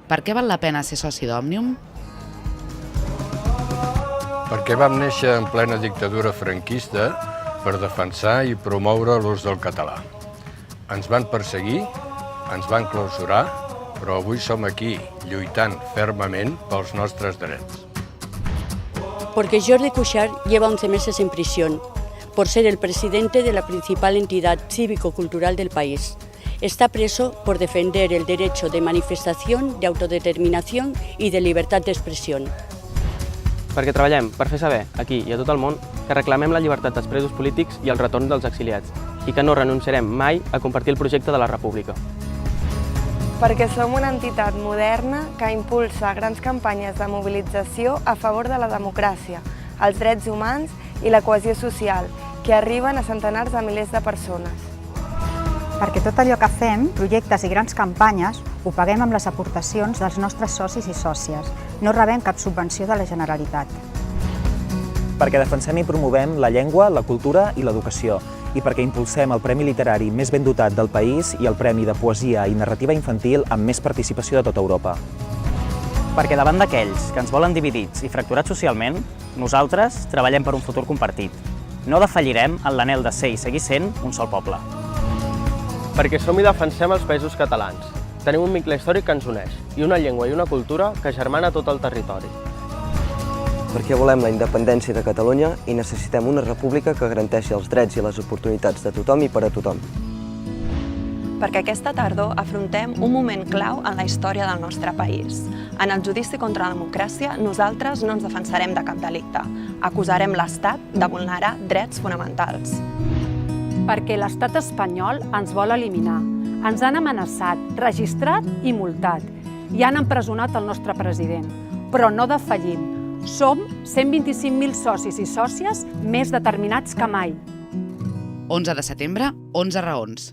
Per què val la pena ser soci d'Òmnium? Perquè vam néixer en plena dictadura franquista per defensar i promoure l'ús del català. Ens van perseguir, ens van clausurar, però avui som aquí, lluitant fermament pels nostres drets. Porque Jordi Cuixart lleva 11 meses en prisión por ser el presidente de la principal entidad cívico-cultural del país. Está preso por defender el derecho de manifestación, de autodeterminación y de libertad de expresión. Perquè treballem per fer saber, aquí i a tot el món, que reclamem la llibertat dels presos polítics i el retorn dels exiliats, i que no renunciarem mai a compartir el projecte de la República. Perquè som una entitat moderna que impulsa grans campanyes de mobilització a favor de la democràcia, els drets humans i la cohesió social, que arriben a centenars de milers de persones. Perquè tot allò que fem, projectes i grans campanyes, ho paguem amb les aportacions dels nostres socis i sòcies. No rebem cap subvenció de la Generalitat. Perquè defensem i promovem la llengua, la cultura i l'educació, i perquè impulsem el Premi Literari més ben dotat del país i el Premi de Poesia i Narrativa Infantil amb més participació de tota Europa. Perquè davant d'aquells que ens volen dividits i fracturats socialment, nosaltres treballem per un futur compartit. No defallirem en l'anhel de ser i seguir sent un sol poble. Perquè som i defensem els països catalans. Tenim un vincle històric que ens uneix, i una llengua i una cultura que germana tot el territori. Perquè volem la independència de Catalunya i necessitem una república que garanteixi els drets i les oportunitats de tothom i per a tothom. Perquè aquesta tardor afrontem un moment clau en la història del nostre país. En el judici contra la democràcia, nosaltres no ens defensarem de cap delicte. Acusarem l'Estat de vulnerar drets fonamentals. Perquè l'estat espanyol ens vol eliminar. Ens han amenaçat, registrat i multat. I han empresonat el nostre president. Però no defallim. Som 125.000 socis i sòcies més determinats que mai. 11 de setembre, 11 raons.